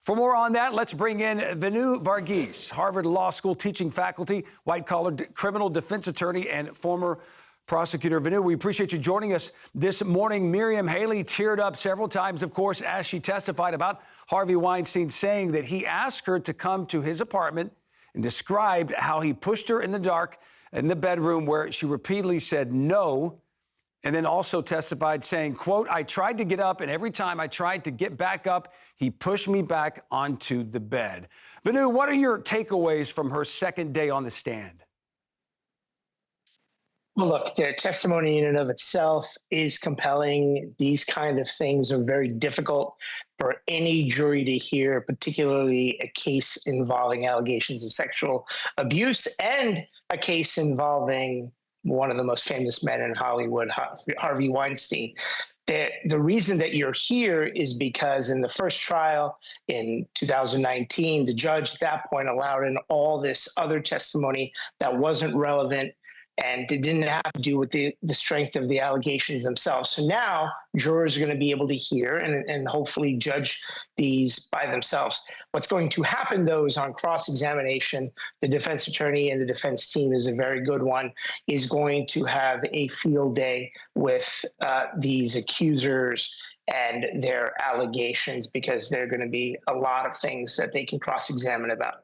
For more on that, let's bring in Vinoo Varghese, Harvard Law School teaching faculty, white-collar criminal defense attorney, and former prosecutor. Vinoo, we appreciate you joining us this morning. Miriam Haley teared up several times, of course, as she testified about Harvey Weinstein, saying that he asked her to come to his apartment and described how he pushed her in the dark in the bedroom, where she repeatedly said no. And then also testified saying, quote, "I tried to get up, and every time I tried to get back up, he pushed me back onto the bed." Vinoo, what are your takeaways from her second day on the stand? Well, look, the testimony in and of itself is compelling. These kind of things are very difficult for any jury to hear, particularly a case involving allegations of sexual abuse and a case involving one of the most famous men in Hollywood, Harvey Weinstein. The reason that you're here is because in the first trial in 2019, the judge at that point allowed in all this other testimony that wasn't relevant, and it didn't have to do with the strength of the allegations themselves. So now jurors are going to be able to hear and hopefully judge these by themselves. What's going to happen, though, is on cross-examination, the defense attorney and the defense team is a very good one, is going to have a field day with these accusers and their allegations, because there are going to be a lot of things that they can cross-examine about.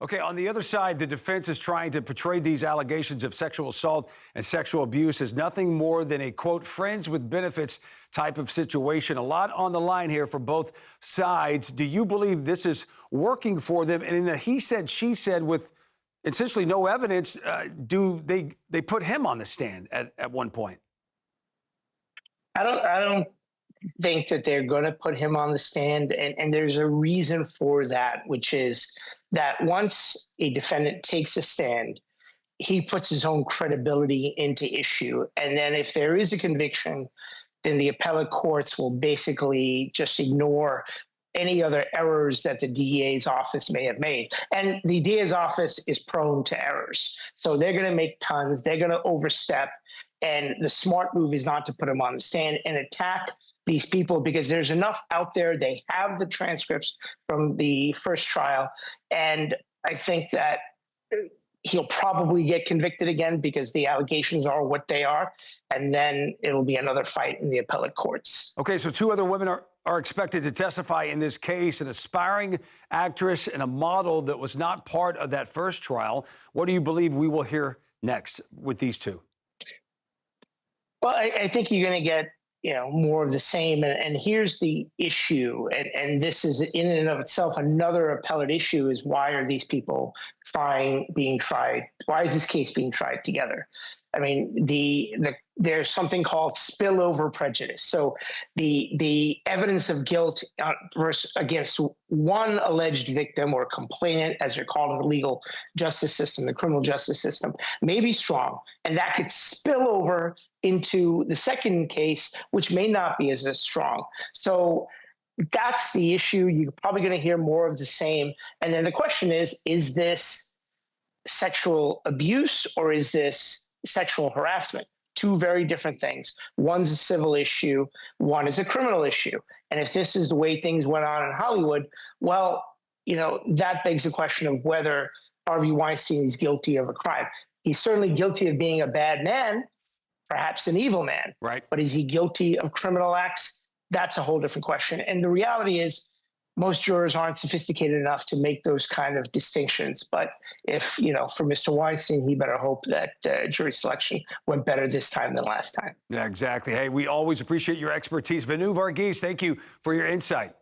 Okay, on the other side, the defense is trying to portray these allegations of sexual assault and sexual abuse as nothing more than a, quote, friends with benefits type of situation. A lot on the line here for both sides. Do you believe this is working for them? And in a he said, she said with essentially no evidence, do they put him on the stand at one point? I don't think that they're going to put him on the stand. And there's a reason for that, which is that once a defendant takes a stand, he puts his own credibility into issue. And then if there is a conviction, then the appellate courts will basically just ignore any other errors that the DA's office may have made. And the DA's office is prone to errors. So they're going to make tons, they're going to overstep. And the smart move is not to put him on the stand and attack these people, because there's enough out there. They have the transcripts from the first trial. And I think that he'll probably get convicted again because the allegations are what they are. And then it'll be another fight in the appellate courts. Okay, so two other women are expected to testify in this case, an aspiring actress and a model that was not part of that first trial. What do you believe we will hear next with these two? Well, I think you're going to get more of the same. And here's the issue, and this is in and of itself another appellate issue, is why are these people being tried? Why is this case being tried together? I mean, there's something called spillover prejudice. So the evidence of guilt against one alleged victim or complainant, as they're called in the legal justice system, the criminal justice system, may be strong, and that could spill over into the second case, which may not be as strong. So that's the issue. You're probably going to hear more of the same. And then the question is this sexual abuse or is this sexual harassment? Two very different things. One's a civil issue, one is a criminal issue. And if this is the way things went on in Hollywood, well, that begs the question of whether Harvey Weinstein is guilty of a crime. He's certainly guilty of being a bad man, perhaps an evil man. Right. But is he guilty of criminal acts? That's a whole different question. And the reality is, most jurors aren't sophisticated enough to make those kind of distinctions. But if, for Mr. Weinstein, he better hope that jury selection went better this time than last time. Yeah, exactly. Hey, we always appreciate your expertise. Vinoo Varghese, thank you for your insight.